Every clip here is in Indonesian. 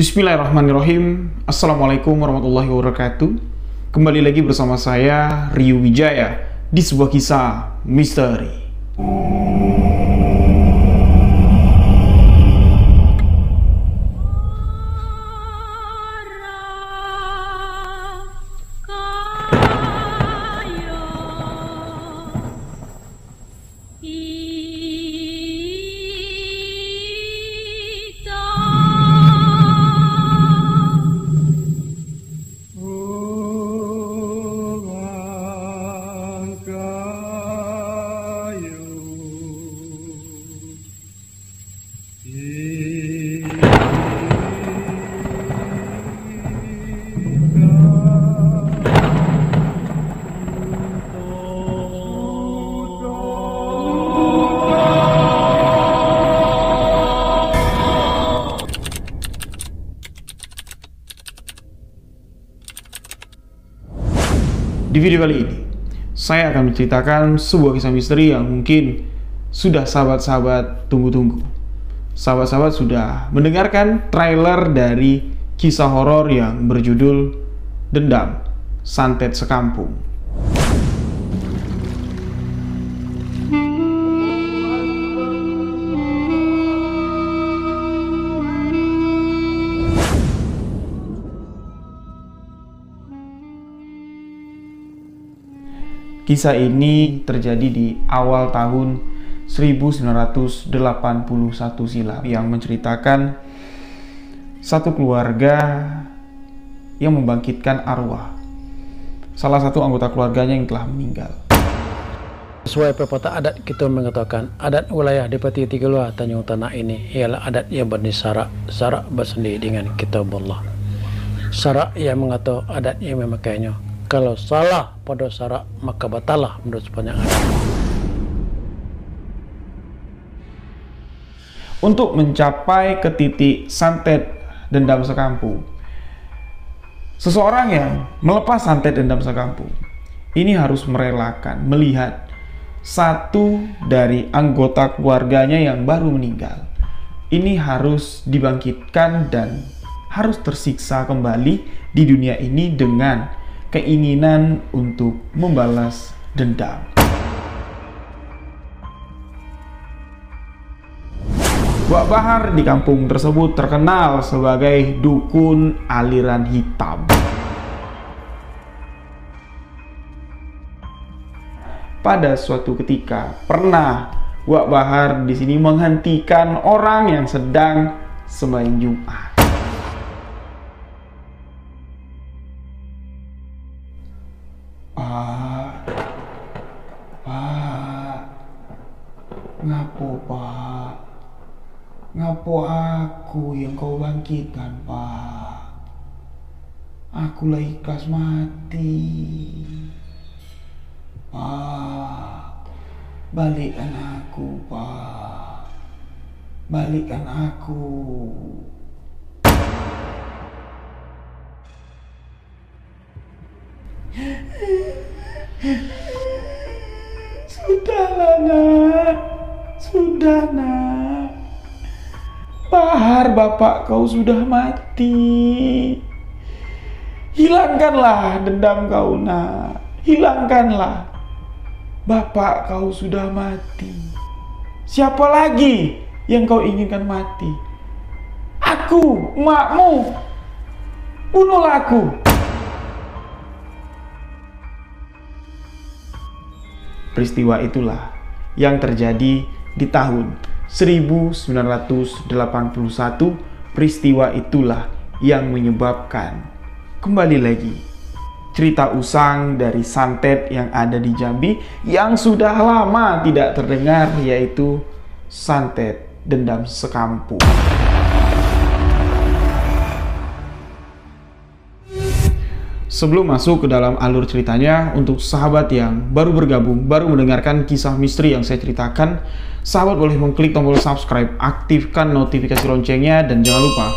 Bismillahirrahmanirrahim. Assalamualaikum warahmatullahi wabarakatuh. Kembali lagi bersama saya Rio Wijaya di sebuah kisah misteri. Di video kali ini, saya akan menceritakan sebuah kisah misteri yang mungkin sudah sahabat-sahabat tunggu-tunggu. Sahabat-sahabat sudah mendengarkan trailer dari kisah horor yang berjudul Dendam Santet Sekampung. Kisah ini terjadi di awal tahun 1981 silam yang menceritakan satu keluarga yang membangkitkan arwah salah satu anggota keluarganya yang telah meninggal. Sesuai pepatah adat kita mengatakan adat wilayah di Pati Tigalua Tanjung Tanah ini ialah adat yang bernisyarak bersendiri dengan kitab Allah. Syarak yang mengatakan adat yang memakainya. Kalau salah pada syarak maka batalah menurut sepanjang adat. Untuk mencapai ke titik santet dendam sekampung, seseorang yang melepas santet dendam sekampung ini harus merelakan melihat satu dari anggota keluarganya yang baru meninggal ini harus dibangkitkan dan harus tersiksa kembali di dunia ini dengan keinginan untuk membalas dendam. Wak Bahar di kampung tersebut terkenal sebagai dukun aliran hitam. Pada suatu ketika pernah Wak Bahar di sini menghentikan orang yang sedang sembahyang Jumat. Pak, ngapo Pak? Ngapo aku yang kau bangkitkan Pak? Aku lah ikhlas mati. Pak, balikkan aku Pak, balikkan aku. Sudahlah nak, sudah nak. Bahar bapak kau sudah mati. Hilangkanlah dendam kau nak, hilangkanlah. Bapak kau sudah mati. Siapa lagi yang kau inginkan mati? Aku, emakmu. Bunuhlah aku. Peristiwa itulah yang terjadi di tahun 1981. Peristiwa itulah yang menyebabkan kembali lagi cerita usang dari santet yang ada di Jambi yang sudah lama tidak terdengar, yaitu santet dendam sekampung. Sebelum masuk ke dalam alur ceritanya, untuk sahabat yang baru bergabung, baru mendengarkan kisah misteri yang saya ceritakan, sahabat boleh mengklik tombol subscribe, aktifkan notifikasi loncengnya, dan jangan lupa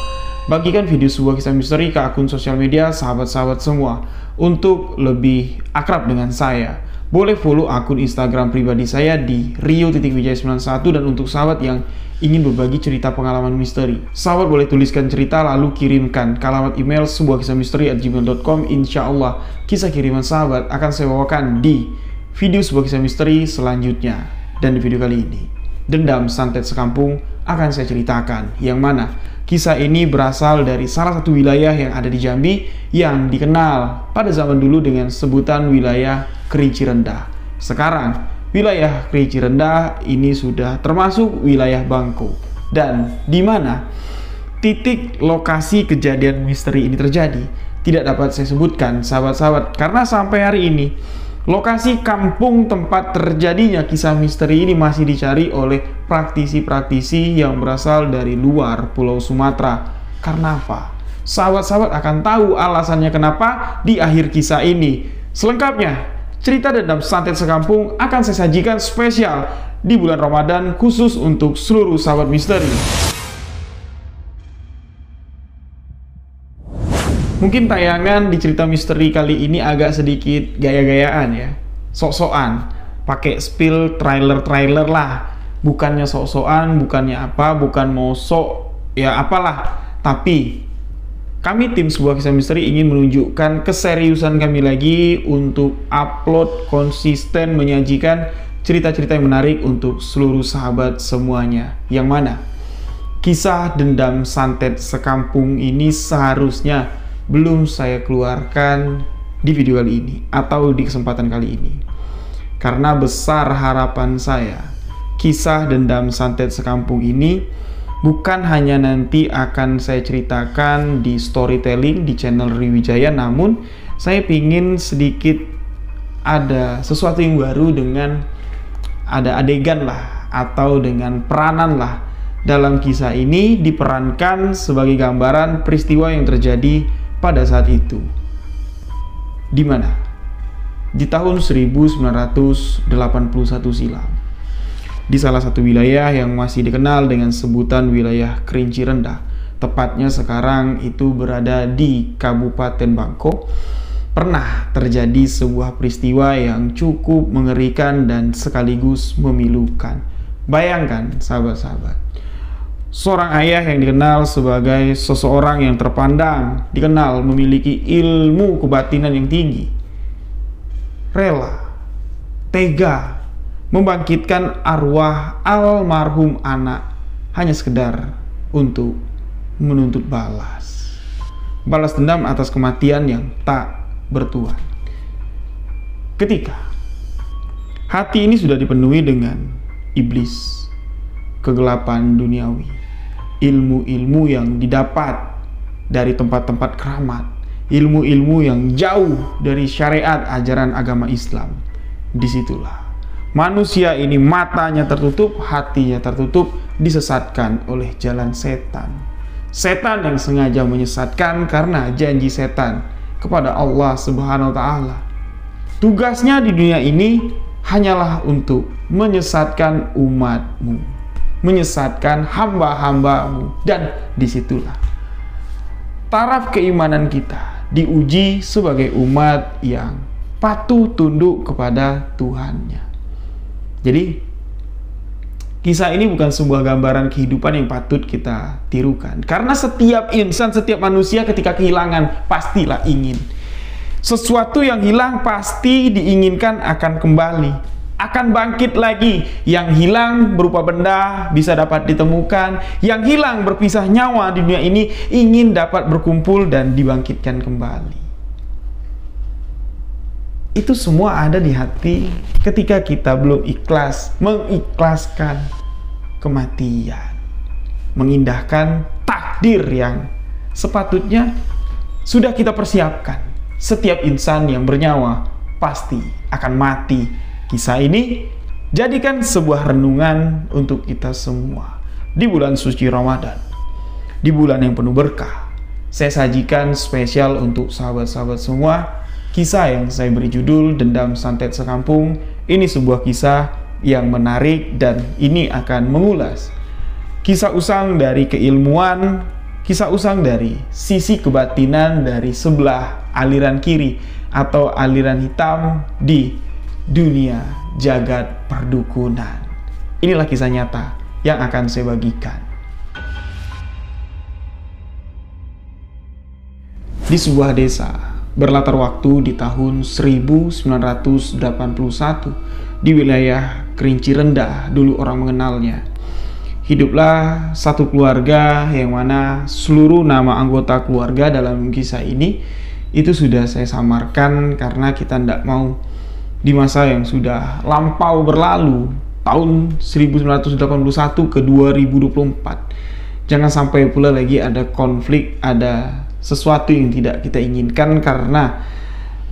bagikan video sebuah kisah misteri ke akun sosial media sahabat-sahabat semua. Untuk lebih akrab dengan saya, boleh follow akun Instagram pribadi saya di rio.wijaya91, dan untuk sahabat yang ingin berbagi cerita pengalaman misteri. Sahabat boleh tuliskan cerita lalu kirimkan ke alamat email sebuahkisahmisteri@gmail.com. Insya Allah kisah kiriman sahabat akan saya bawakan di video sebuah kisah misteri selanjutnya. Dan di video kali ini, Dendam Santet Sekampung akan saya ceritakan, yang mana kisah ini berasal dari salah satu wilayah yang ada di Jambi yang dikenal pada zaman dulu dengan sebutan wilayah Kerinci Rendah. Sekarang wilayah Kerinci Rendah ini sudah termasuk wilayah Bangko, dan di mana titik lokasi kejadian misteri ini terjadi tidak dapat saya sebutkan, sahabat-sahabat, karena sampai hari ini lokasi kampung tempat terjadinya kisah misteri ini masih dicari oleh praktisi-praktisi yang berasal dari luar Pulau Sumatera. Karena apa? Sahabat-sahabat akan tahu alasannya kenapa di akhir kisah ini. Selengkapnya, cerita Dendam Santet Sekampung akan saya sajikan spesial di bulan Ramadan khusus untuk seluruh sahabat misteri. Mungkin tayangan di cerita misteri kali ini agak sedikit gaya-gayaan ya, sok-sokan, pakai spill trailer lah. Bukannya sok-sokan, bukannya apa, bukan mau sok, ya apalah. Tapi kami tim sebuah kisah misteri ingin menunjukkan keseriusan kami lagi untuk upload konsisten menyajikan cerita-cerita yang menarik untuk seluruh sahabat semuanya. Yang mana kisah Dendam Santet Sekampung ini seharusnya belum saya keluarkan di video kali ini atau di kesempatan kali ini, karena besar harapan saya kisah Dendam Santet Sekampung ini bukan hanya nanti akan saya ceritakan di storytelling di channel Riwijaya, namun saya pingin sedikit ada sesuatu yang baru dengan ada adegan lah atau dengan peranan lah dalam kisah ini, diperankan sebagai gambaran peristiwa yang terjadi pada saat itu. Di mana? Di tahun 1981 silam. Di salah satu wilayah yang masih dikenal dengan sebutan wilayah Kerinci Rendah. Tepatnya sekarang itu berada di Kabupaten Bangko. Pernah terjadi sebuah peristiwa yang cukup mengerikan dan sekaligus memilukan. Bayangkan sahabat-sahabat, seorang ayah yang dikenal sebagai seseorang yang terpandang, dikenal memiliki ilmu kebatinan yang tinggi, rela, tega membangkitkan arwah almarhum anak hanya sekedar untuk menuntut balas dendam atas kematian yang tak bertuan. Ketika hati ini sudah dipenuhi dengan iblis, kegelapan duniawi, ilmu-ilmu yang didapat dari tempat-tempat keramat, ilmu-ilmu yang jauh dari syariat ajaran agama Islam. Disitulah manusia ini matanya tertutup, hatinya tertutup, disesatkan oleh jalan setan. Setan yang sengaja menyesatkan karena janji setan kepada Allah Subhanahu wa Ta'ala. Tugasnya di dunia ini hanyalah untuk menyesatkan umatmu, menyesatkan hamba-hambamu. Dan disitulah taraf keimanan kita diuji sebagai umat yang patuh tunduk kepada Tuhannya. Jadi kisah ini bukan sebuah gambaran kehidupan yang patut kita tirukan, karena setiap insan, setiap manusia ketika kehilangan pastilah ingin sesuatu yang hilang, pasti diinginkan akan kembali, akan bangkit lagi. Yang hilang berupa benda bisa dapat ditemukan, yang hilang berpisah nyawa di dunia ini ingin dapat berkumpul dan dibangkitkan kembali. Itu semua ada di hati ketika kita belum ikhlas mengikhlaskan kematian, mengindahkan takdir yang sepatutnya sudah kita persiapkan. Setiap insan yang bernyawa pasti akan mati. Kisah ini jadikan sebuah renungan untuk kita semua di bulan suci Ramadan, di bulan yang penuh berkah. Saya sajikan spesial untuk sahabat-sahabat semua kisah yang saya beri judul Dendam Santet Sekampung. Ini sebuah kisah yang menarik dan ini akan mengulas kisah usang dari keilmuan, kisah usang dari sisi kebatinan dari sebelah aliran kiri atau aliran hitam di dunia jagat perdukunan. Inilah kisah nyata yang akan saya bagikan. Di sebuah desa berlatar waktu di tahun 1981 di wilayah Kerinci Rendah, dulu orang mengenalnya. Hiduplah satu keluarga yang mana seluruh nama anggota keluarga dalam kisah ini itu sudah saya samarkan karena kita tidak mau di masa yang sudah lampau berlalu, tahun 1981 ke 2024. Jangan sampai pula lagi ada konflik, ada sesuatu yang tidak kita inginkan, karena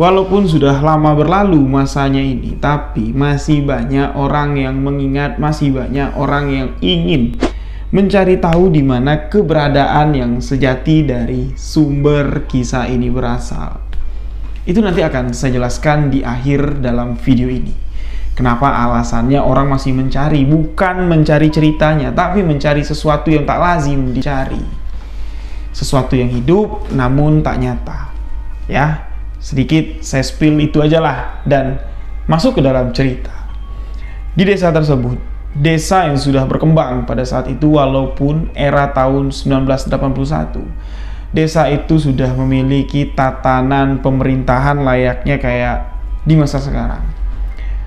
walaupun sudah lama berlalu masanya ini, tapi masih banyak orang yang mengingat, masih banyak orang yang ingin mencari tahu di mana keberadaan yang sejati dari sumber kisah ini berasal. Itu nanti akan saya jelaskan di akhir dalam video ini. Kenapa alasannya orang masih mencari, bukan mencari ceritanya, tapi mencari sesuatu yang tak lazim dicari. Sesuatu yang hidup namun tak nyata. Ya, sedikit saya spill itu aja lah dan masuk ke dalam cerita. Di desa tersebut, desa yang sudah berkembang pada saat itu walaupun era tahun 1981, desa itu sudah memiliki tatanan pemerintahan layaknya kayak di masa sekarang.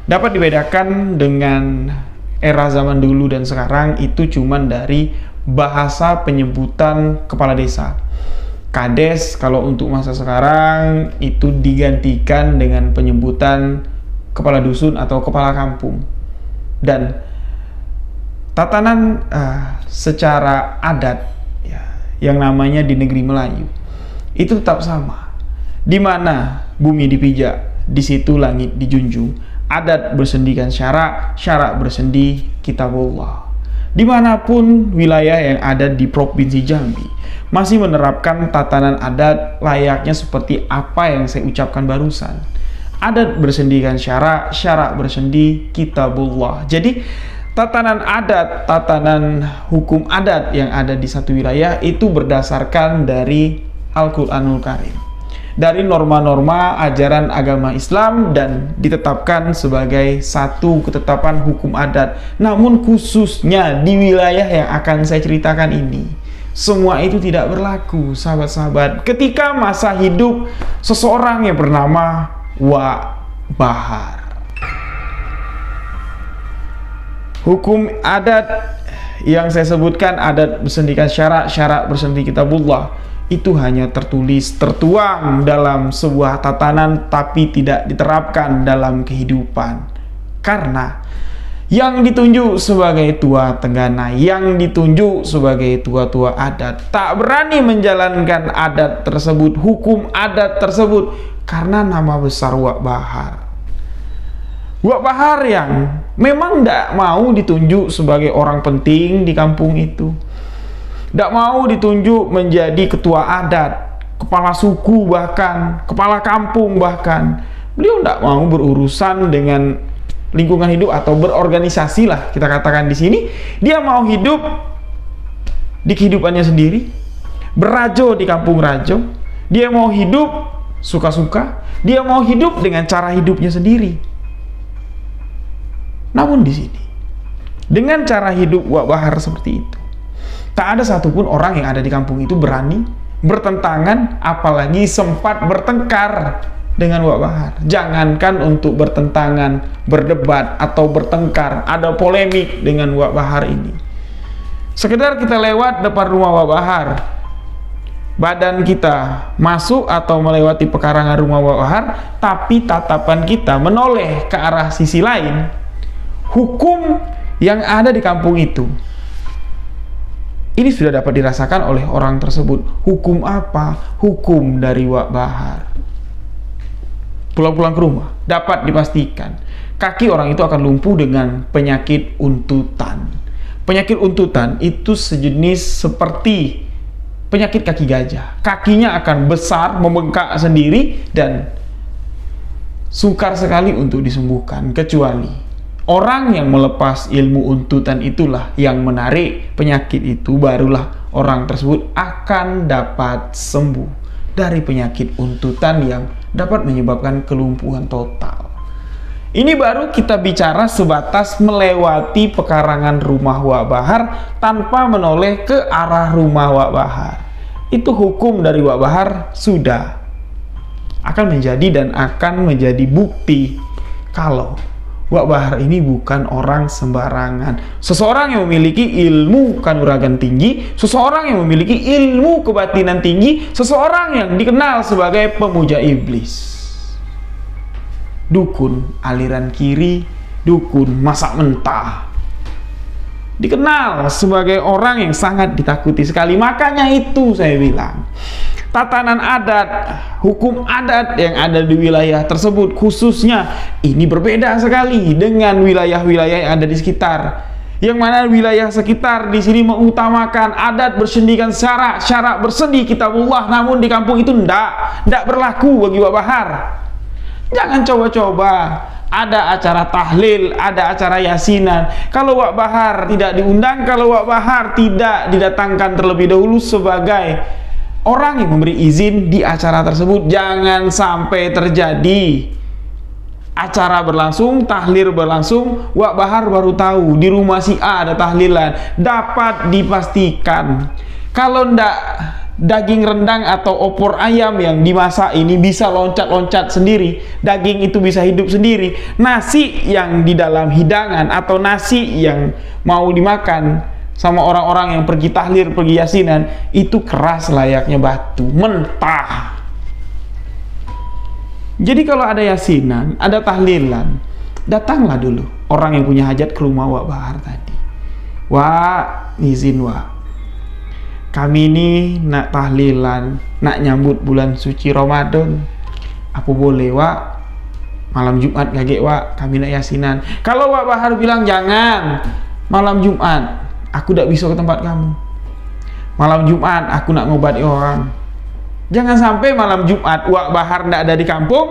Dapat dibedakan dengan era zaman dulu dan sekarang itu cuman dari bahasa penyebutan kepala desa. Kades kalau untuk masa sekarang itu digantikan dengan penyebutan kepala dusun atau kepala kampung. Dan tatanan secara adat ya, yang namanya di negeri Melayu itu tetap sama. Di mana bumi dipijak, di situ langit dijunjung. Adat bersendikan syarak, syarak bersendi kitabullah. Dimanapun wilayah yang ada di Provinsi Jambi masih menerapkan tatanan adat layaknya seperti apa yang saya ucapkan barusan. Adat bersendikan syarak, syarak bersendi kitabullah. Jadi tatanan adat, tatanan hukum adat yang ada di satu wilayah itu berdasarkan dari Al-Quranul Karim, dari norma-norma ajaran agama Islam, dan ditetapkan sebagai satu ketetapan hukum adat. Namun khususnya di wilayah yang akan saya ceritakan ini, semua itu tidak berlaku, sahabat-sahabat, ketika masa hidup seseorang yang bernama Wak Bahar. Hukum adat yang saya sebutkan, adat bersendikan syarak, syarak bersendi kitabullah, itu hanya tertulis, tertuang dalam sebuah tatanan, tapi tidak diterapkan dalam kehidupan. Karena yang ditunjuk sebagai tua tenggana, yang ditunjuk sebagai tua-tua adat, tak berani menjalankan adat tersebut, hukum adat tersebut, karena nama besar Wak Bahar. Wak Bahar yang memang tidak mau ditunjuk sebagai orang penting di kampung itu, tidak mau ditunjuk menjadi ketua adat, kepala suku, bahkan kepala kampung. Bahkan beliau tidak mau berurusan dengan lingkungan hidup atau berorganisasi lah kita katakan di sini. Dia mau hidup di kehidupannya sendiri, berajo di kampung rajo. Dia mau hidup suka-suka, dia mau hidup dengan cara hidupnya sendiri. Namun di sini, dengan cara hidup Wak Bahar seperti itu, tak ada satupun orang yang ada di kampung itu berani bertentangan, apalagi sempat bertengkar dengan Wak Bahar. Jangankan untuk bertentangan, berdebat, atau bertengkar, ada polemik dengan Wak Bahar ini. Sekedar kita lewat depan rumah Wak Bahar, badan kita masuk atau melewati pekarangan rumah Wak Bahar, tapi tatapan kita menoleh ke arah sisi lain, hukum yang ada di kampung itu ini sudah dapat dirasakan oleh orang tersebut. Hukum apa? Hukum dari Wak Bahar. Pulang-pulang ke rumah, dapat dipastikan kaki orang itu akan lumpuh dengan penyakit untutan. Penyakit untutan itu sejenis seperti penyakit kaki gajah. Kakinya akan besar, membengkak sendiri, dan sukar sekali untuk disembuhkan, kecuali orang yang melepas ilmu untutan itulah yang menarik penyakit itu, barulah orang tersebut akan dapat sembuh dari penyakit untutan yang dapat menyebabkan kelumpuhan total. Ini baru kita bicara sebatas melewati pekarangan rumah Wak Bahar tanpa menoleh ke arah rumah Wak Bahar. Itu hukum dari Wak Bahar sudah akan menjadi dan akan menjadi bukti kalau Wak Bahar ini bukan orang sembarangan. Seseorang yang memiliki ilmu kanuragan tinggi, seseorang yang memiliki ilmu kebatinan tinggi, seseorang yang dikenal sebagai pemuja iblis. Dukun aliran kiri, dukun masak mentah. Dikenal sebagai orang yang sangat ditakuti sekali. Makanya itu saya bilang, tatanan adat, hukum adat yang ada di wilayah tersebut khususnya ini berbeda sekali dengan wilayah-wilayah yang ada di sekitar. Yang mana wilayah sekitar di sini mengutamakan adat bersendikan syarak bersendi kitabullah, namun di kampung itu ndak berlaku bagi Wak Bahar. Jangan coba-coba ada acara tahlil, ada acara yasinan, kalau Wak Bahar tidak diundang, kalau Wak Bahar tidak didatangkan terlebih dahulu sebagai orang yang memberi izin di acara tersebut, jangan sampai terjadi acara berlangsung, tahlil berlangsung, Wak Bahar baru tahu di rumah si A ada tahlilan. Dapat dipastikan kalau ndak daging rendang atau opor ayam yang dimasak ini bisa loncat-loncat sendiri, daging itu bisa hidup sendiri, nasi yang di dalam hidangan atau nasi yang mau dimakan sama orang-orang yang pergi tahlil, pergi yasinan, itu keras layaknya batu, mentah. Jadi kalau ada yasinan, ada tahlilan, datanglah dulu orang yang punya hajat ke rumah Wak Bahar tadi. Wak, izin Wak, kami ini nak tahlilan, nak nyambut bulan suci Ramadan. Apa boleh Wak? Malam Jumat lagi Wak, kami nak yasinan. Kalau Wak Bahar bilang jangan, malam Jumat aku tidak bisa ke tempat kamu. Malam Jumat aku nak ngobati orang. Jangan sampai malam Jumat Wak Bahar tidak ada di kampung,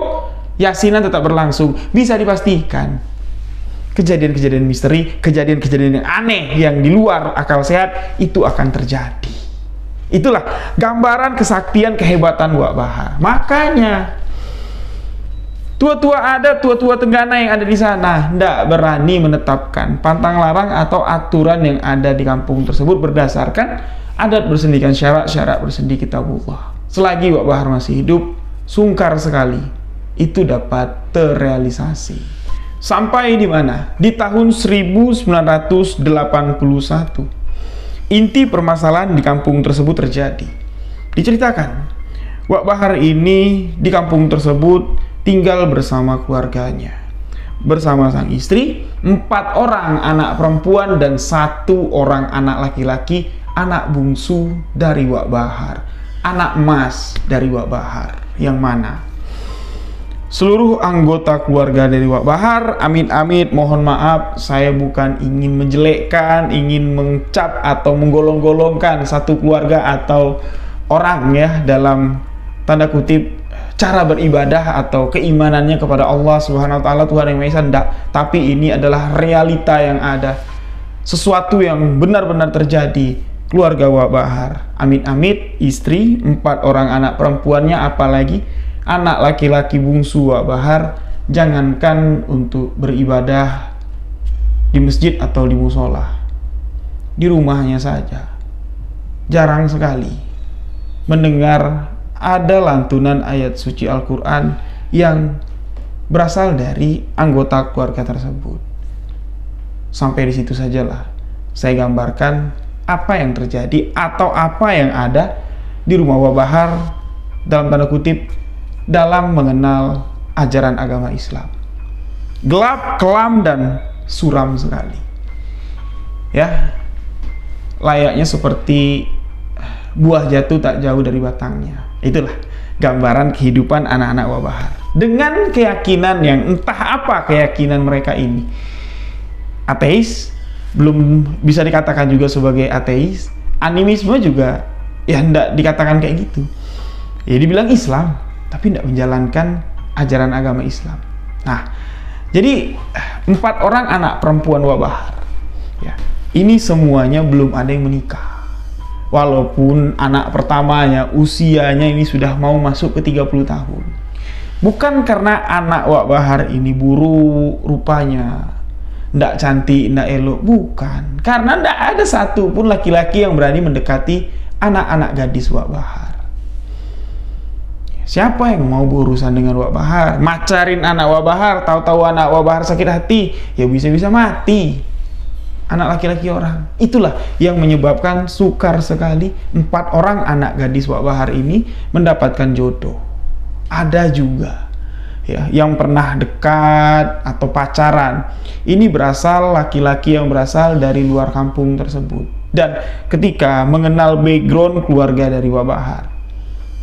yasinan tetap berlangsung. Bisa dipastikan kejadian-kejadian misteri, kejadian-kejadian yang aneh yang di luar akal sehat itu akan terjadi. Itulah gambaran kesaktian kehebatan Wak Bahar. Makanya tua-tua adat, tua-tua Tenggana yang ada di sana tidak berani menetapkan pantang larang atau aturan yang ada di kampung tersebut berdasarkan adat bersendikan syarak bersendi kitabullah. Selagi Wak Bahar masih hidup, sungkar sekali itu dapat terrealisasi. Sampai di mana? Di tahun 1981. Inti permasalahan di kampung tersebut terjadi. Diceritakan, Wak Bahar ini di kampung tersebut tinggal bersama keluarganya, bersama sang istri, 4 orang anak perempuan dan 1 orang anak laki-laki, anak bungsu dari Wak Bahar, anak emas dari Wak Bahar. Yang mana seluruh anggota keluarga dari Wak Bahar, amit-amit mohon maaf, saya bukan ingin menjelekkan, ingin mencap atau menggolong-golongkan satu keluarga atau orang ya dalam tanda kutip cara beribadah atau keimanannya kepada Allah Subhanahu wa taala, Tuhan yang Maha Esa, enggak. Tapi ini adalah realita yang ada, sesuatu yang benar-benar terjadi. Keluarga Wak Bahar, amit-amit istri, 4 orang anak perempuannya, apalagi anak laki-laki bungsu Wak Bahar, jangankan untuk beribadah di masjid atau di musola, di rumahnya saja jarang sekali mendengar ada lantunan ayat suci Al-Quran yang berasal dari anggota keluarga tersebut. Sampai di situ sajalah saya gambarkan apa yang terjadi atau apa yang ada di rumah Wak Bahar dalam tanda kutip dalam mengenal ajaran agama Islam. Gelap, kelam, dan suram sekali. Ya, layaknya seperti buah jatuh tak jauh dari batangnya. Itulah gambaran kehidupan anak-anak Wak Bahar. Dengan keyakinan yang entah apa keyakinan mereka ini. Ateis, belum bisa dikatakan juga sebagai ateis. Animisme juga ya tidak dikatakan kayak gitu. Ya dibilang Islam, tapi tidak menjalankan ajaran agama Islam. Nah, jadi 4 orang anak perempuan Wak Bahar ya, ini semuanya belum ada yang menikah. Walaupun anak pertamanya usianya ini sudah mau masuk ke 30 tahun. Bukan karena anak Wak Bahar ini buruk rupanya, ndak cantik, ndak elok, bukan. Karena ndak ada satu pun laki-laki yang berani mendekati anak-anak gadis Wak Bahar. Siapa yang mau berurusan dengan Wak Bahar? Macarin anak Wak Bahar, tahu-tahu anak Wak Bahar sakit hati, ya bisa-bisa mati. Anak laki-laki orang. Itulah yang menyebabkan sukar sekali 4 orang anak gadis Wak Bahar ini mendapatkan jodoh. Ada juga ya yang pernah dekat atau pacaran. Ini berasal laki-laki yang berasal dari luar kampung tersebut. Dan ketika mengenal background keluarga dari Wak Bahar,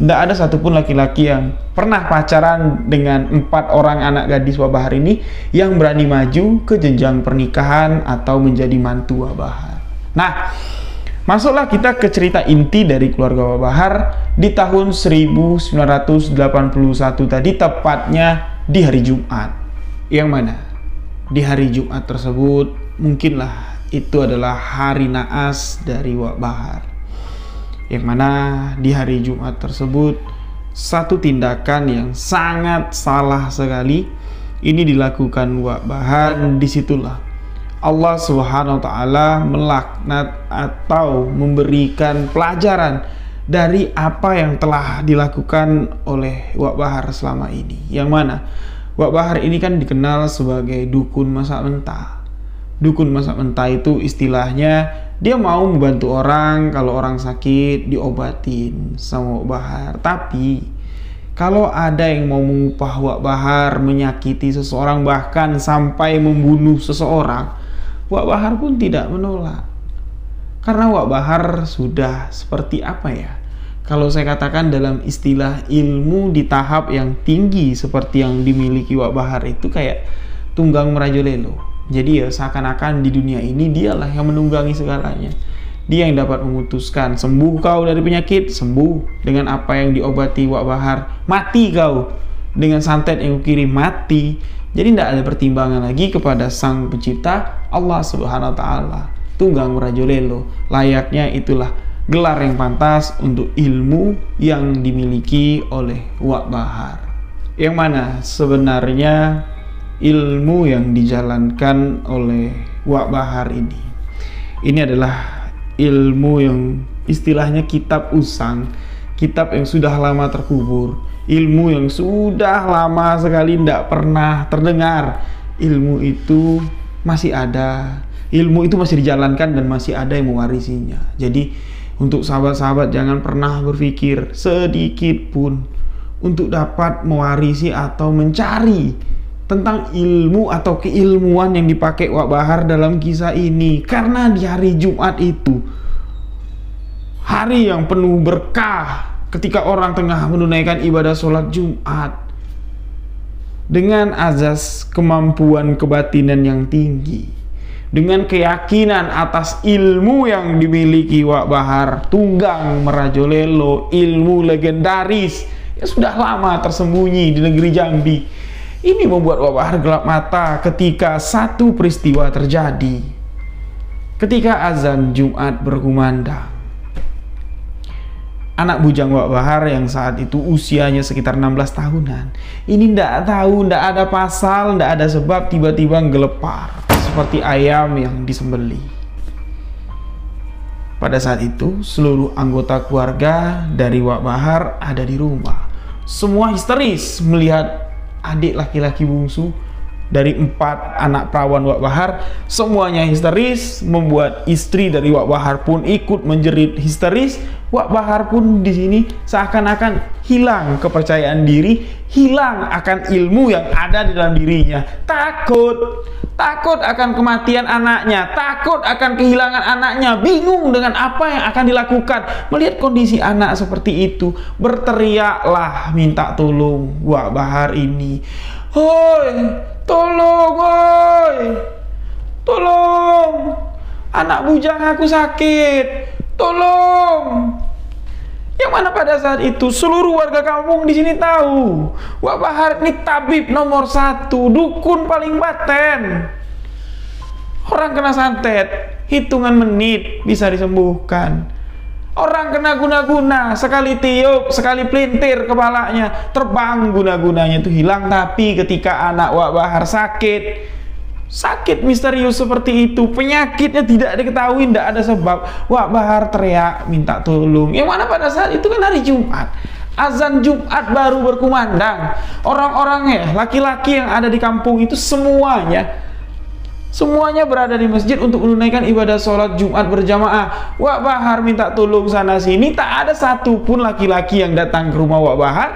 tidak ada satupun laki-laki yang pernah pacaran dengan 4 orang anak gadis Wak Bahar ini yang berani maju ke jenjang pernikahan atau menjadi mantu Wak Bahar. Nah, masuklah kita ke cerita inti dari keluarga Wak Bahar di tahun 1981 tadi, tepatnya di hari Jumat. Yang mana? Di hari Jumat tersebut, mungkinlah itu adalah hari naas dari Wak Bahar. Yang mana di hari Jumat tersebut, satu tindakan yang sangat salah sekali ini dilakukan Wak Bahar. Disitulah Allah Subhanahu wa Ta'ala melaknat atau memberikan pelajaran dari apa yang telah dilakukan oleh Wak Bahar selama ini. Yang mana Wak Bahar ini kan dikenal sebagai dukun masak mentah. Dukun masak mentah itu istilahnya dia mau membantu orang kalau orang sakit diobatin sama Wak Bahar. Tapi kalau ada yang mau mengupah Wak Bahar, menyakiti seseorang, bahkan sampai membunuh seseorang, Wak Bahar pun tidak menolak. Karena Wak Bahar sudah seperti apa ya, kalau saya katakan dalam istilah ilmu di tahap yang tinggi seperti yang dimiliki Wak Bahar itu kayak tunggang merajalelo. Jadi ya seakan-akan di dunia ini dialah yang menunggangi segalanya. Dia yang dapat memutuskan, sembuh kau dari penyakit, sembuh dengan apa yang diobati Wak Bahar. Mati kau dengan santet yang kukirim, mati. Jadi tidak ada pertimbangan lagi kepada Sang Pencipta Allah Subhanahu wa Ta'ala. Tunggang merajalelo, layaknya itulah gelar yang pantas untuk ilmu yang dimiliki oleh Wak Bahar. Yang mana sebenarnya ilmu yang dijalankan oleh Wak Bahar ini adalah ilmu yang istilahnya kitab usang, kitab yang sudah lama terkubur, ilmu yang sudah lama sekali tidak pernah terdengar. Ilmu itu masih ada, ilmu itu masih dijalankan dan masih ada yang mewarisinya. Jadi untuk sahabat-sahabat jangan pernah berpikir sedikit pun untuk dapat mewarisi atau mencari tentang ilmu atau keilmuan yang dipakai Wak Bahar dalam kisah ini. Karena di hari Jumat itu hari yang penuh berkah, ketika orang tengah menunaikan ibadah sholat Jumat dengan azas kemampuan kebatinan yang tinggi, dengan keyakinan atas ilmu yang dimiliki Wak Bahar, tunggang merajalelo, ilmu legendaris yang sudah lama tersembunyi di negeri Jambi. Ini membuat Wak Bahar gelap mata ketika satu peristiwa terjadi. Ketika azan Jumat berkumandang, anak bujang Wak Bahar yang saat itu usianya sekitar 16 tahunan, ini tidak tahu, tidak ada pasal, tidak ada sebab, tiba-tiba gelepar seperti ayam yang disembelih. Pada saat itu seluruh anggota keluarga dari Wak Bahar ada di rumah. Semua histeris melihat adik laki-laki bungsu dari 4 anak perawan Wak Bahar. Semuanya histeris, membuat istri dari Wak Bahar pun ikut menjerit histeris. Wak Bahar pun di sini seakan-akan hilang kepercayaan diri, hilang akan ilmu yang ada di dalam dirinya. Takut akan kematian anaknya, takut akan kehilangan anaknya, bingung dengan apa yang akan dilakukan. Melihat kondisi anak seperti itu, berteriaklah minta tolong Wak Bahar ini. Hoi, tolong, hoi, tolong, anak bujang aku sakit, tolong. Yang mana pada saat itu seluruh warga kampung di sini tahu Wak Bahar ini tabib nomor 1, dukun paling paten. Orang kena santet hitungan menit bisa disembuhkan. Orang kena guna-guna, sekali tiup, sekali pelintir kepalanya, terbang guna-gunanya itu hilang. Tapi ketika anak Wak Bahar sakit misterius seperti itu, penyakitnya tidak diketahui, tidak ada sebab, Wak Bahar teriak minta tolong. Yang mana pada saat itu kan hari Jumat, azan Jumat baru berkumandang. Orang-orangnya, laki-laki yang ada di kampung itu semuanya berada di masjid untuk menunaikan ibadah sholat Jumat berjamaah. Wak Bahar minta tolong sana sini, tak ada satupun laki-laki yang datang ke rumah Wak Bahar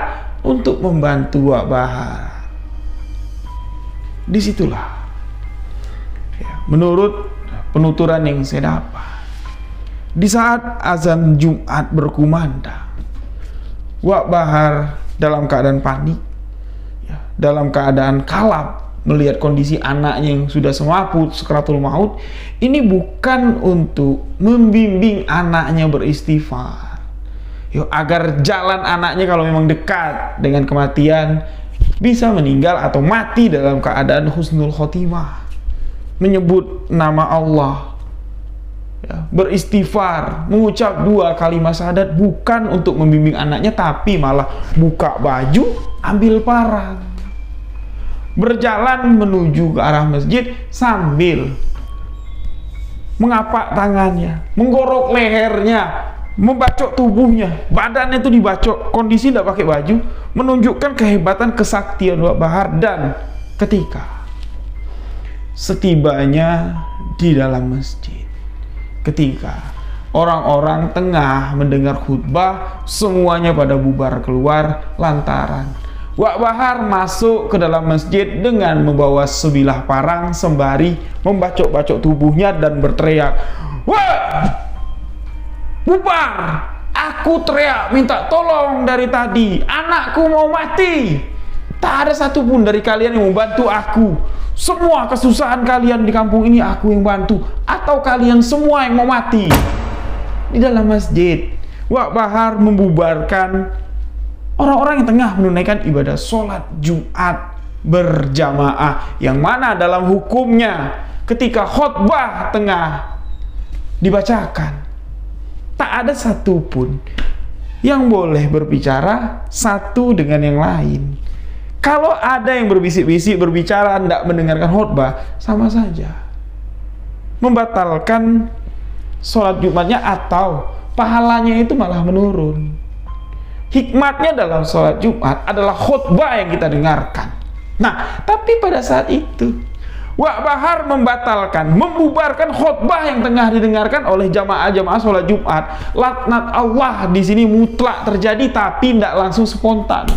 untuk membantu Wak Bahar. Disitulah ya, menurut penuturan yang saya dapat, di saat azan Jumat berkumandang, Wak Bahar dalam keadaan panik ya, dalam keadaan kalap melihat kondisi anaknya yang sudah semaput sakaratul maut. Ini bukan untuk membimbing anaknya beristighfar agar jalan anaknya kalau memang dekat dengan kematian bisa meninggal atau mati dalam keadaan husnul khotimah, menyebut nama Allah ya, beristighfar, mengucap 2 kalimat syahadat, bukan untuk membimbing anaknya, tapi malah buka baju, ambil parang, berjalan menuju ke arah masjid sambil mengapak tangannya, menggorok lehernya, membacok tubuhnya, badannya itu dibacok, kondisi tidak pakai baju, menunjukkan kehebatan kesaktian Wak Bahar. Dan ketika setibanya di dalam masjid, ketika orang-orang tengah mendengar khutbah, semuanya pada bubar keluar lantaran Wak Bahar masuk ke dalam masjid dengan membawa sebilah parang sembari membacok-bacok tubuhnya dan berteriak, "Wah! Bubar! Aku teriak minta tolong dari tadi, anakku mau mati. Tak ada satupun dari kalian yang membantu aku. Semua kesusahan kalian di kampung ini aku yang bantu, atau kalian semua yang mau mati." Di dalam masjid, Wak Bahar membubarkan orang-orang yang tengah menunaikan ibadah sholat Jumat berjamaah, yang mana dalam hukumnya ketika khutbah tengah dibacakan, tak ada satupun yang boleh berbicara satu dengan yang lain. Kalau ada yang berbisik-bisik berbicara tidak mendengarkan khutbah, sama saja membatalkan sholat Jumatnya, atau pahalanya itu malah menurun. Hikmatnya dalam sholat Jumat adalah khutbah yang kita dengarkan. Nah, tapi pada saat itu Wak Bahar membatalkan, membubarkan khutbah yang tengah didengarkan oleh jamaah-jamaah sholat Jumat. Laknat Allah di sini mutlak terjadi, tapi tidak langsung spontan.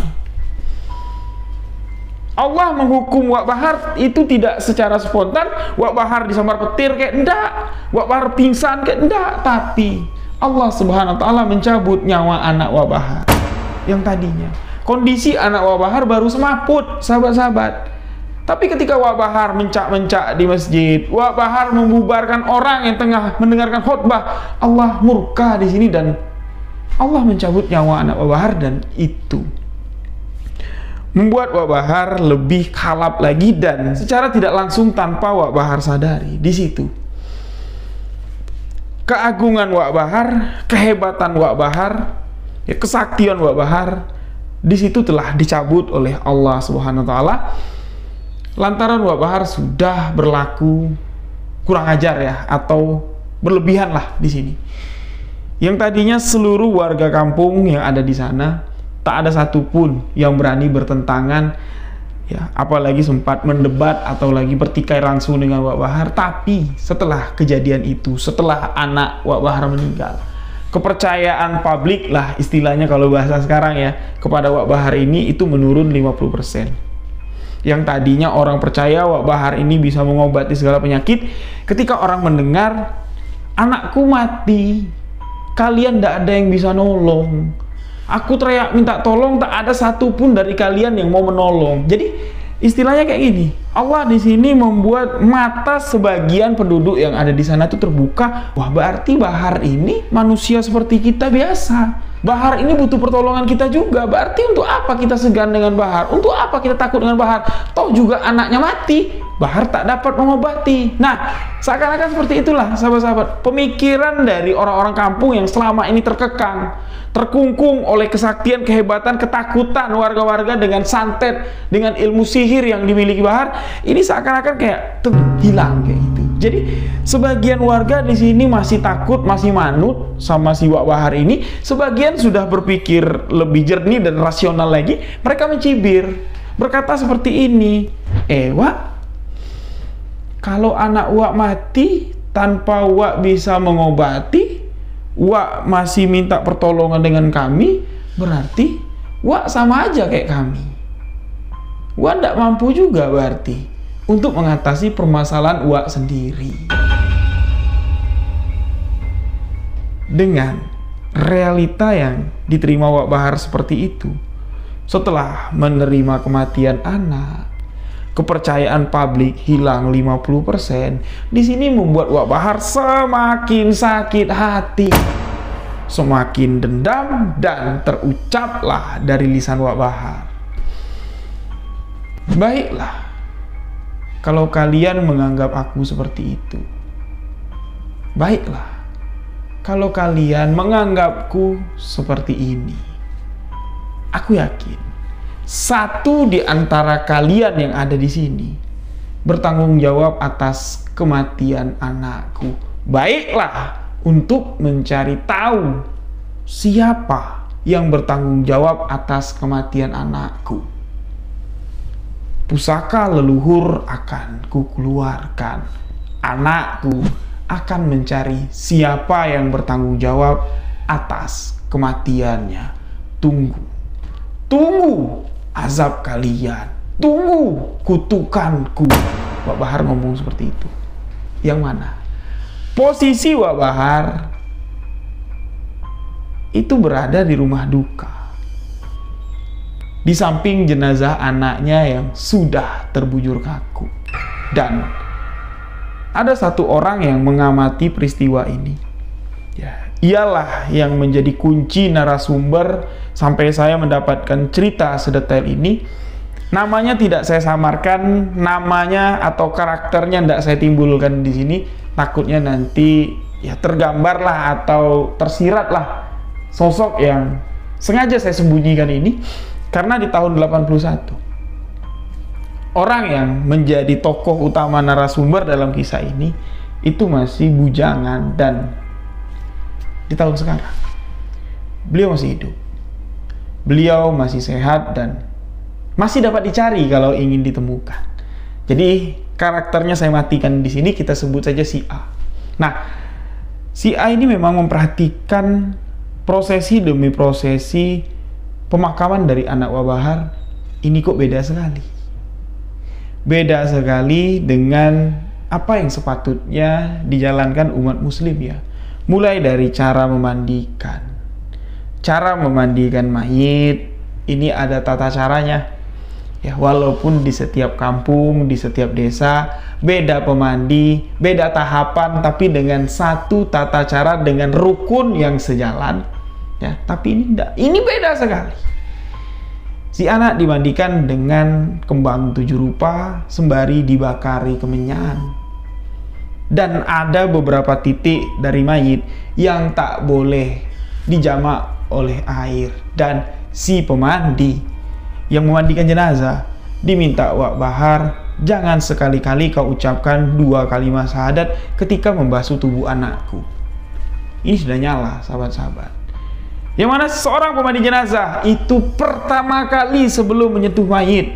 Allah menghukum Wak Bahar itu tidak secara spontan. Wak Bahar disambar petir kayak enggak, Wak Bahar pingsan kayak enggak, tapi Allah Subhanahu wa Ta'ala mencabut nyawa anak Wak Bahar yang tadinya kondisi anak Wak Bahar baru semaput, sahabat-sahabat. Tapi ketika Wak Bahar mencak-mencak di masjid, Wak Bahar membubarkan orang yang tengah mendengarkan khutbah, Allah murka di sini dan Allah mencabut nyawa anak Wak Bahar, dan itu membuat Wak Bahar lebih kalap lagi, dan secara tidak langsung tanpa Wak Bahar sadari, di situ keagungan Wak Bahar, kehebatan Wak Bahar, ya, kesaktian Wak Bahar di situ telah dicabut oleh Allah Subhanahu wa Ta'ala, lantaran Wak Bahar sudah berlaku kurang ajar ya, atau berlebihan lah di sini. Yang tadinya seluruh warga kampung yang ada di sana tak ada satupun yang berani bertentangan ya, apalagi sempat mendebat atau lagi bertikai langsung dengan Wak Bahar. Tapi setelah kejadian itu, setelah anak Wak Bahar meninggal, kepercayaan publik lah istilahnya kalau bahasa sekarang ya, kepada Wak Bahar ini itu menurun 50%. Yang tadinya orang percaya Wak Bahar ini bisa mengobati segala penyakit, ketika orang mendengar anakku mati, kalian tidak ada yang bisa nolong, aku teriak minta tolong, tak ada satupun dari kalian yang mau menolong. Jadi istilahnya kayak gini, Allah di sini membuat mata sebagian penduduk yang ada di sana itu terbuka. Wah, berarti Bahar ini manusia seperti kita biasa. Bahar ini butuh pertolongan kita juga. Berarti untuk apa kita segan dengan Bahar? Untuk apa kita takut dengan Bahar? Toh juga anaknya mati, Bahar tak dapat mengobati. Nah, seakan-akan seperti itulah sahabat-sahabat pemikiran dari orang-orang kampung yang selama ini terkekang, terkungkung oleh kesaktian, kehebatan, ketakutan warga-warga dengan santet, dengan ilmu sihir yang dimiliki Bahar. Ini seakan-akan kayak hilang kayak gitu. Jadi sebagian warga di sini masih takut, masih manut sama si Wak Bahar ini. Sebagian sudah berpikir lebih jernih dan rasional lagi. Mereka mencibir, berkata seperti ini, Wak, kalau anak Wak mati tanpa Wak bisa mengobati, Wak masih minta pertolongan dengan kami, berarti Wak sama aja kayak kami. Wak tidak mampu juga berarti untuk mengatasi permasalahan Wak sendiri. Dengan realita yang diterima Wak Bahar seperti itu, setelah menerima kematian anak, kepercayaan publik hilang 50%, di sini membuat Wak Bahar semakin sakit hati, semakin dendam, dan terucaplah dari lisan Wak Bahar, baiklah kalau kalian menganggap aku seperti itu. Baiklah kalau kalian menganggapku seperti ini. Aku yakin satu di antara kalian yang ada di sini bertanggung jawab atas kematian anakku. Baiklah untuk mencari tahu siapa yang bertanggung jawab atas kematian anakku. Pusaka leluhur akan kukeluarkan. Anakku akan mencari siapa yang bertanggung jawab atas kematiannya. Tunggu. Tunggu azab kalian. Tunggu kutukanku. Wak Bahar ngomong seperti itu. Yang mana? Posisi Wak Bahar itu berada di rumah duka, di samping jenazah anaknya yang sudah terbujur kaku. Dan ada satu orang yang mengamati peristiwa ini. Ya, ialah yang menjadi kunci narasumber sampai saya mendapatkan cerita sedetail ini. Namanya tidak saya samarkan, namanya atau karakternya tidak saya timbulkan di sini. Takutnya nanti ya tergambarlah atau tersiratlah sosok yang sengaja saya sembunyikan ini. Karena di tahun 81, orang yang menjadi tokoh utama narasumber dalam kisah ini itu masih bujangan, dan di tahun sekarang beliau masih hidup, beliau masih sehat, dan masih dapat dicari kalau ingin ditemukan. Jadi karakternya saya matikan di sini, kita sebut saja si A. Nah, si A ini memang memperhatikan prosesi demi prosesi pemakaman dari anak Wak Bahar. Ini kok beda sekali. Beda sekali dengan apa yang sepatutnya dijalankan umat muslim ya. Mulai dari cara memandikan. Cara memandikan mayit, ini ada tata caranya. Ya, walaupun di setiap kampung, di setiap desa, beda pemandi, beda tahapan, tapi dengan satu tata cara, dengan rukun yang sejalan. Ya, tapi ini enggak. Ini beda sekali. Si anak dimandikan dengan kembang 7 rupa sembari dibakari kemenyan. Dan ada beberapa titik dari mayit yang tak boleh dijamak oleh air. Dan si pemandi yang memandikan jenazah diminta Wak Bahar, jangan sekali-kali kau ucapkan 2 kalimat syahadat ketika membasuh tubuh anakku. Ini sudah nyala sahabat-sahabat. Yang mana seorang pemandi jenazah itu pertama kali sebelum menyentuh mayit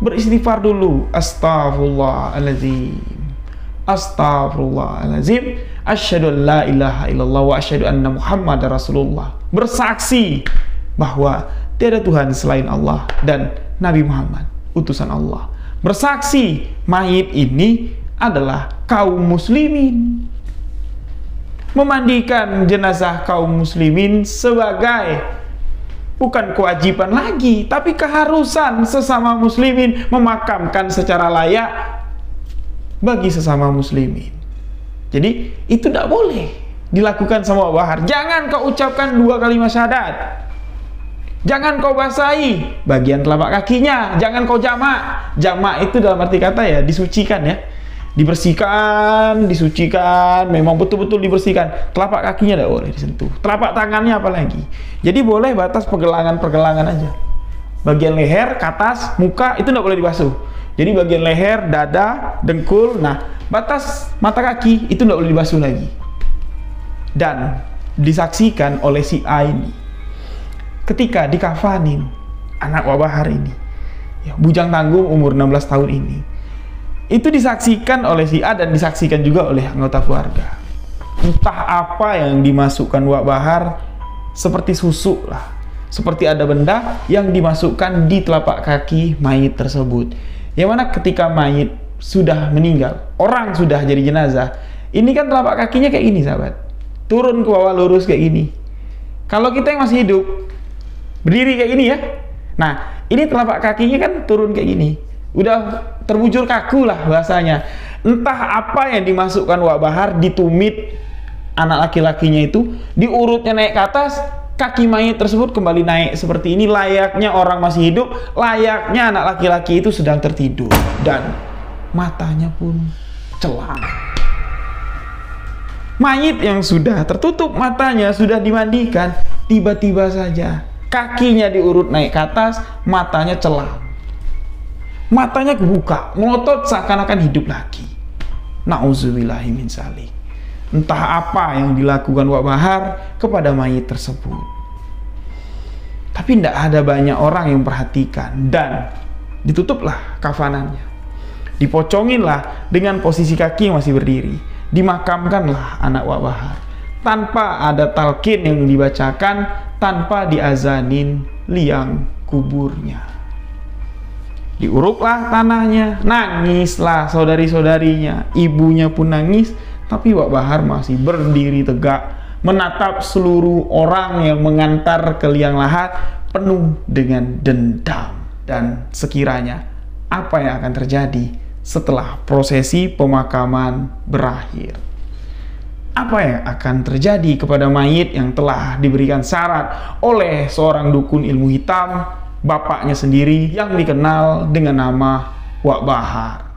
beristighfar dulu. Astaghfirullahaladzim, astaghfirullahaladzim, asyhadu an la ilaha illallah wa asyhadu anna muhammadar rasulullah. Bersaksi bahwa tiada Tuhan selain Allah dan Nabi Muhammad utusan Allah. Bersaksi mayit ini adalah kaum muslimin. Memandikan jenazah kaum muslimin sebagai bukan kewajiban lagi, tapi keharusan sesama muslimin memakamkan secara layak bagi sesama muslimin. Jadi itu tidak boleh dilakukan sama Wak Bahar. Jangan kau ucapkan 2 kalimat syahadat. Jangan kau basahi bagian telapak kakinya. Jangan kau jamak. Jamak itu dalam arti kata ya disucikan ya. Dibersihkan, disucikan, memang betul-betul dibersihkan. Telapak kakinya tidak boleh disentuh. Telapak tangannya apalagi. Jadi boleh batas pergelangan-pergelangan aja. Bagian leher, ke atas, muka itu tidak boleh dibasuh. Jadi bagian leher, dada, dengkul, nah batas mata kaki itu tidak boleh dibasuh lagi. Dan disaksikan oleh si A ini ketika dikafanin anak Wak Bahar ini, ya, bujang tanggung umur 16 tahun ini, itu disaksikan oleh si A dan disaksikan juga oleh anggota keluarga. Entah apa yang dimasukkan Wak Bahar, seperti susu lah, seperti ada benda yang dimasukkan di telapak kaki mayit tersebut. Yang mana ketika mayit sudah meninggal, orang sudah jadi jenazah, ini kan telapak kakinya kayak gini sahabat, turun ke bawah lurus kayak gini. Kalau kita yang masih hidup, berdiri kayak gini ya, nah ini telapak kakinya kan turun kayak gini, udah terbujur kaku lah bahasanya. Entah apa yang dimasukkan Wak Bahar, ditumit anak laki-lakinya itu, diurutnya naik ke atas, kaki mayit tersebut kembali naik seperti ini, layaknya orang masih hidup, layaknya anak laki-laki itu sedang tertidur, dan matanya pun celang. Mayit yang sudah tertutup matanya, sudah dimandikan, tiba-tiba saja kakinya diurut naik ke atas, matanya celang. Matanya kebuka, melotot seakan-akan hidup lagi. Na'udzubillahi min dzalik. Entah apa yang dilakukan Wak Bahar kepada mayit tersebut. Tapi tidak ada banyak orang yang perhatikan, dan ditutuplah kafanannya. Dipoconginlah dengan posisi kaki yang masih berdiri. Dimakamkanlah anak Wak Bahar tanpa ada talqin yang dibacakan, tanpa diazanin liang kuburnya. Diuruklah tanahnya, nangislah saudari-saudarinya, ibunya pun nangis, tapi Wak Bahar masih berdiri tegak, menatap seluruh orang yang mengantar ke liang lahat penuh dengan dendam. Dan sekiranya apa yang akan terjadi setelah prosesi pemakaman berakhir? Apa yang akan terjadi kepada mayit yang telah diberikan syarat oleh seorang dukun ilmu hitam, bapaknya sendiri yang dikenal dengan nama Wak Bahar?